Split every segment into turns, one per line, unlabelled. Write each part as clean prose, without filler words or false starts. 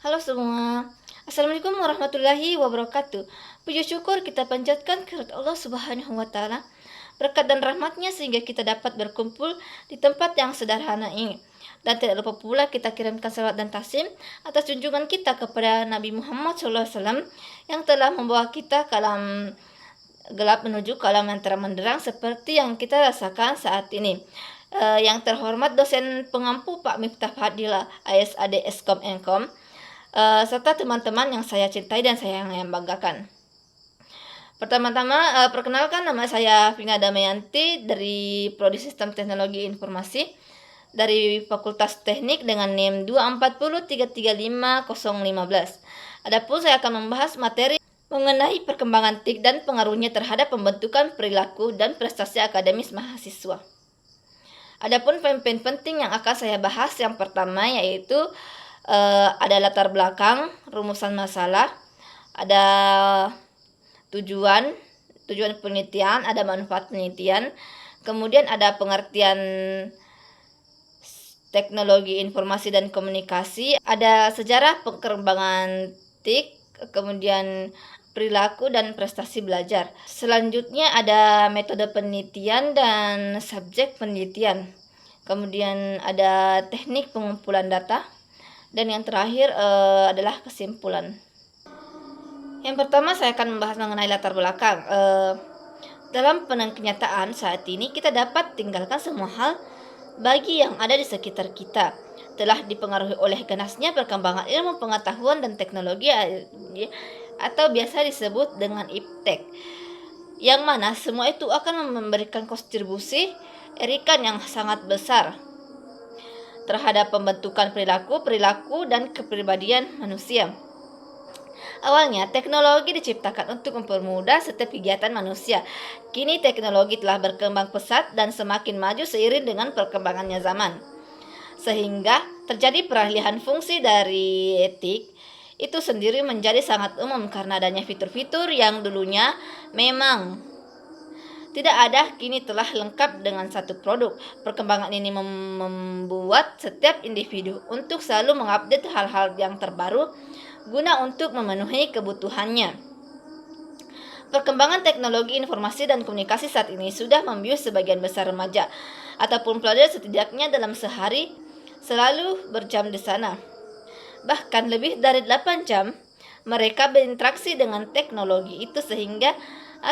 Halo semua, Assalamualaikum warahmatullahi wabarakatuh. Puji syukur kita panjatkan kehadirat Allah Subhanahu wa Ta'ala, berkat dan rahmatnya sehingga kita dapat berkumpul di tempat yang sederhana ini. Dan tidak lupa pula kita kirimkan salawat dan taslim atas junjungan kita kepada Nabi Muhammad SAW yang telah membawa kita ke alam gelap menuju ke alam yang terang benderang seperti yang kita rasakan saat ini. Yang terhormat dosen pengampu Pak Miftah Fadila, ASAD Eskom Enkom, serta teman-teman yang saya cintai dan saya yang banggakan. Pertama-tama, perkenalkan, nama saya Vina Damayanti dari Prodi Sistem Teknologi Informasi dari Fakultas Teknik dengan NIM 240335015. Adapun saya akan membahas materi mengenai perkembangan TIK dan pengaruhnya terhadap pembentukan perilaku dan prestasi akademis mahasiswa. Adapun poin-poin penting yang akan saya bahas, yang pertama yaitu ada latar belakang, rumusan masalah, ada tujuan penelitian, ada manfaat penelitian, kemudian ada pengertian teknologi informasi dan komunikasi, ada sejarah perkembangan TIK, kemudian perilaku dan prestasi belajar. Selanjutnya ada metode penelitian dan subjek penelitian. Kemudian ada teknik pengumpulan data. Dan yang terakhir adalah kesimpulan. Yang pertama saya akan membahas mengenai latar belakang. Dalam kenyataan saat ini kita dapat tinggalkan semua hal bagi yang ada di sekitar kita. Telah dipengaruhi oleh ganasnya perkembangan ilmu pengetahuan dan teknologi atau biasa disebut dengan iptek. Yang mana semua itu akan memberikan kontribusi yang sangat besar terhadap pembentukan perilaku dan kepribadian manusia. Awalnya, teknologi diciptakan untuk mempermudah setiap kegiatan manusia. Kini teknologi telah berkembang pesat dan semakin maju seiring dengan perkembangannya zaman. Sehingga terjadi peralihan fungsi dari etik itu sendiri menjadi sangat umum karena adanya fitur-fitur yang dulunya memang tidak ada, kini telah lengkap dengan satu produk. Perkembangan ini membuat setiap individu untuk selalu mengupdate hal-hal yang terbaru guna untuk memenuhi kebutuhannya. Perkembangan teknologi informasi dan komunikasi saat ini sudah membius sebagian besar remaja ataupun pelajar setidaknya dalam sehari selalu berjam di sana. Bahkan lebih dari 8 jam mereka berinteraksi dengan teknologi itu sehingga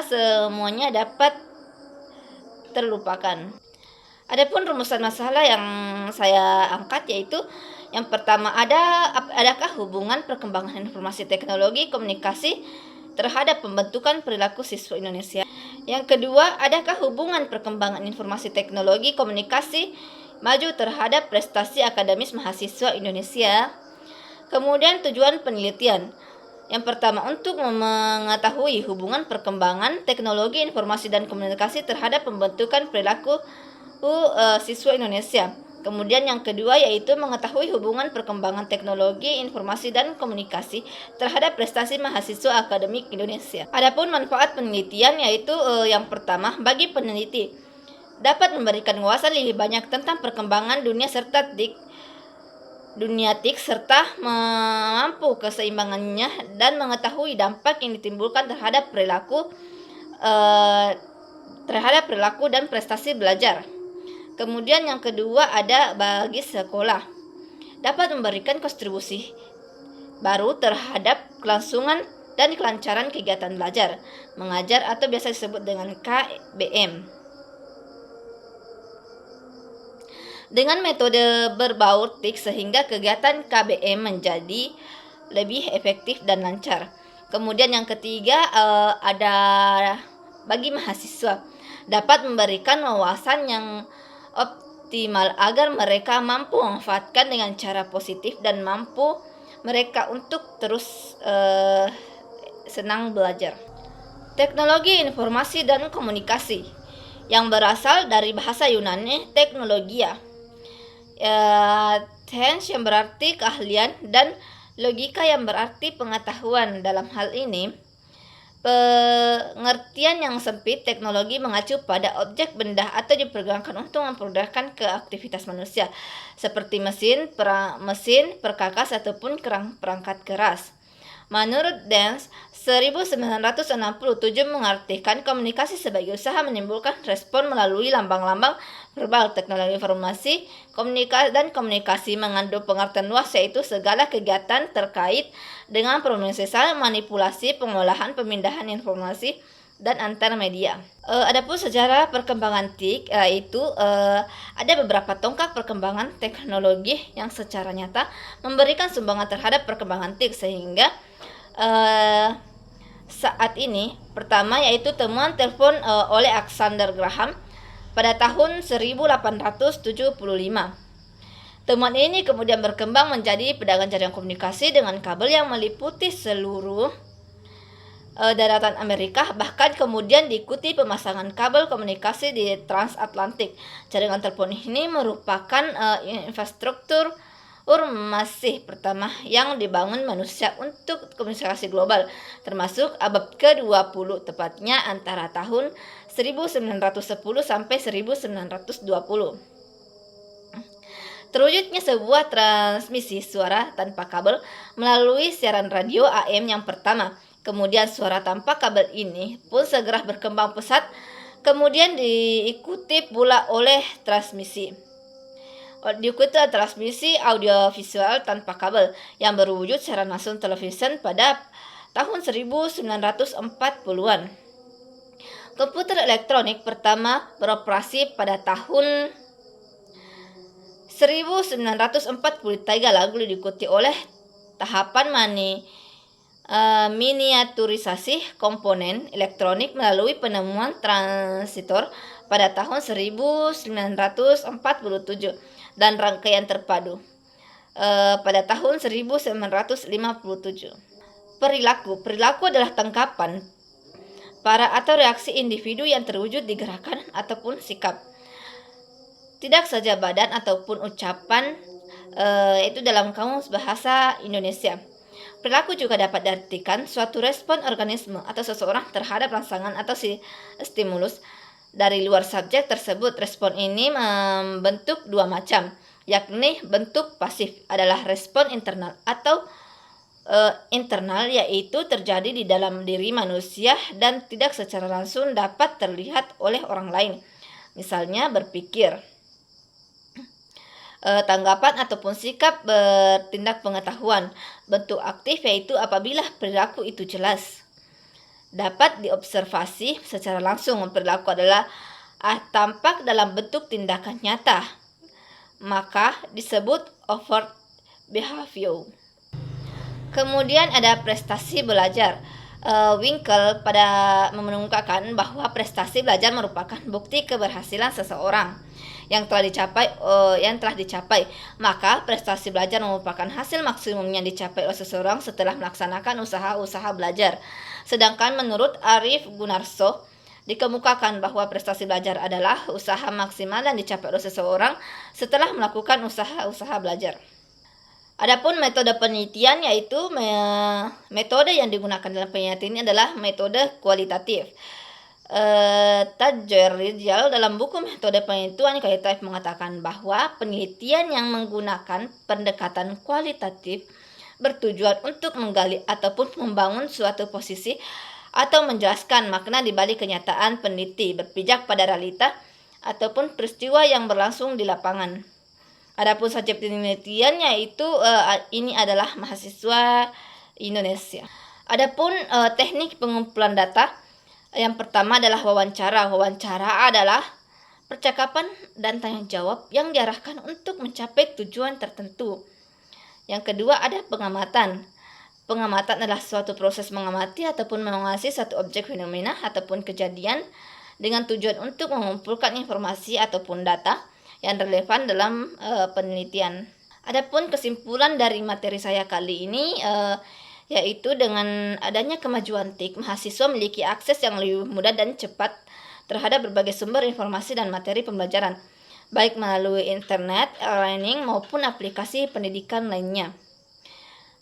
semuanya dapat terlupakan. Adapun rumusan masalah yang saya angkat yaitu yang pertama, adakah hubungan perkembangan informasi teknologi komunikasi terhadap pembentukan perilaku siswa Indonesia? Yang kedua, adakah hubungan perkembangan informasi teknologi komunikasi maju terhadap prestasi akademis mahasiswa Indonesia? Kemudian tujuan penelitian. Yang pertama, untuk mengetahui hubungan perkembangan teknologi informasi dan komunikasi terhadap pembentukan perilaku siswa Indonesia. Kemudian yang kedua yaitu mengetahui hubungan perkembangan teknologi informasi dan komunikasi terhadap prestasi mahasiswa akademik Indonesia. Adapun manfaat penelitian yaitu yang pertama, bagi peneliti dapat memberikan wawasan lebih banyak tentang perkembangan dunia TIK serta mampu keseimbangannya dan mengetahui dampak yang ditimbulkan terhadap perilaku dan prestasi belajar. Kemudian yang kedua ada bagi sekolah, dapat memberikan kontribusi baru terhadap kelangsungan dan kelancaran kegiatan belajar mengajar atau biasa disebut dengan KBM. Dengan metode berbaur TIK sehingga kegiatan KBM menjadi lebih efektif dan lancar. Kemudian yang ketiga ada bagi mahasiswa, dapat memberikan wawasan yang optimal agar mereka mampu memanfaatkan dengan cara positif dan mampu mereka untuk terus senang belajar. Teknologi informasi dan komunikasi yang berasal dari bahasa Yunani teknologia. Tense yang berarti keahlian dan logika yang berarti pengetahuan. Dalam hal ini Pengertian yang sempit, teknologi mengacu pada objek benda atau dipergunakan untuk mempermudahkan ke aktivitas manusia, seperti mesin, perkakas, ataupun perangkat keras. Menurut Dance, 1967 mengartikan komunikasi sebagai usaha menimbulkan respon melalui lambang-lambang verbal. Teknologi informasi dan komunikasi mengandung pengertian luas, yaitu segala kegiatan terkait dengan proses manipulasi, pengolahan, pemindahan informasi, dan antar media. Adapun sejarah perkembangan TIK, yaitu ada beberapa tonggak perkembangan teknologi yang secara nyata memberikan sumbangan terhadap perkembangan TIK, sehingga saat ini pertama yaitu temuan telepon oleh Alexander Graham pada tahun 1875. Temuan ini kemudian berkembang menjadi pedagang jaringan komunikasi dengan kabel yang meliputi seluruh daratan Amerika, bahkan kemudian diikuti pemasangan kabel komunikasi di transatlantik. Jaringan telepon ini merupakan infrastruktur masih pertama yang dibangun manusia untuk komunikasi global, termasuk abad ke-20, tepatnya antara tahun 1910 sampai 1920. Terwujudnya sebuah transmisi suara tanpa kabel melalui siaran radio AM yang pertama. Kemudian suara tanpa kabel ini pun segera berkembang pesat, kemudian diikuti pula oleh transmisi audiovisual tanpa kabel yang berwujud secara langsung television pada tahun 1940-an. Komputer elektronik pertama beroperasi pada tahun 1943, lalu diikuti oleh tahapan miniaturisasi komponen elektronik melalui penemuan transistor pada tahun 1947 dan rangkaian terpadu pada tahun 1957. Perilaku adalah tangkapan atau reaksi individu yang terwujud di gerakan ataupun sikap, tidak saja badan ataupun ucapan, itu dalam kamus bahasa Indonesia. Perilaku juga dapat diartikan suatu respon organisme atau seseorang terhadap rangsangan atau stimulus dari luar subjek tersebut. Respon ini membentuk dua macam, yakni bentuk pasif adalah respon internal atau internal, yaitu terjadi di dalam diri manusia dan tidak secara langsung dapat terlihat oleh orang lain, misalnya berpikir, tanggapan ataupun sikap, bertindak pengetahuan. Bentuk aktif yaitu apabila perilaku itu jelas dapat diobservasi secara langsung. Perilaku adalah tampak dalam bentuk tindakan nyata, maka disebut overt behavior. Kemudian ada prestasi belajar. Winkel mengungkapkan bahwa prestasi belajar merupakan bukti keberhasilan seseorang yang telah dicapai. Maka prestasi belajar merupakan hasil maksimum yang dicapai oleh seseorang setelah melaksanakan usaha-usaha belajar. Sedangkan menurut Arif Gunarso dikemukakan bahwa prestasi belajar adalah usaha maksimal yang dicapai oleh seseorang setelah melakukan usaha-usaha belajar. Adapun metode penelitian, yaitu metode yang digunakan dalam penelitian ini adalah metode kualitatif. Tajrial dalam buku metode penelitian kualitatif mengatakan bahwa penelitian yang menggunakan pendekatan kualitatif bertujuan untuk menggali ataupun membangun suatu posisi atau menjelaskan makna di balik kenyataan. Peneliti berpijak pada realita ataupun peristiwa yang berlangsung di lapangan. Adapun subjek penelitian, yaitu ini adalah mahasiswa Indonesia. Adapun teknik pengumpulan data, yang pertama adalah wawancara. Wawancara adalah percakapan dan tanya jawab yang diarahkan untuk mencapai tujuan tertentu. Yang kedua ada pengamatan. Pengamatan adalah suatu proses mengamati ataupun mengawasi satu objek, fenomena ataupun kejadian dengan tujuan untuk mengumpulkan informasi ataupun data yang relevan dalam penelitian. Adapun kesimpulan dari materi saya kali ini, yaitu dengan adanya kemajuan TIK, mahasiswa memiliki akses yang lebih mudah dan cepat terhadap berbagai sumber informasi dan materi pembelajaran, baik melalui internet, e-learning maupun aplikasi pendidikan lainnya.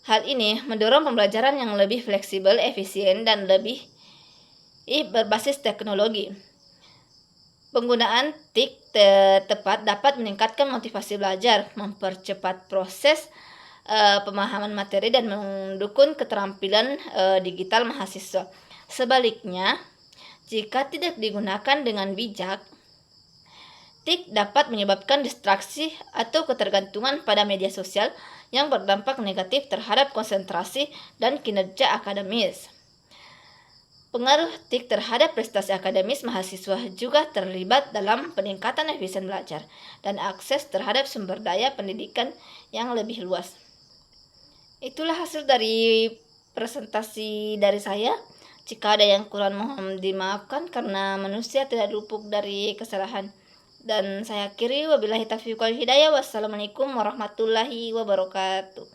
Hal ini mendorong pembelajaran yang lebih fleksibel, efisien, dan lebih berbasis teknologi. Penggunaan TIK tepat dapat meningkatkan motivasi belajar, mempercepat proses pemahaman materi, dan mendukung keterampilan digital mahasiswa. Sebaliknya, jika tidak digunakan dengan bijak, TIK dapat menyebabkan distraksi atau ketergantungan pada media sosial yang berdampak negatif terhadap konsentrasi dan kinerja akademis. Pengaruh TIK terhadap prestasi akademis mahasiswa juga terlibat dalam peningkatan efisien belajar dan akses terhadap sumber daya pendidikan yang lebih luas. Itulah hasil dari presentasi dari saya. Jika ada yang kurang, mohon dimaafkan karena manusia tidak luput dari kesalahan. Dan saya akhiri, wabillahi taufiq wal hidayah. Wassalamualaikum warahmatullahi wabarakatuh.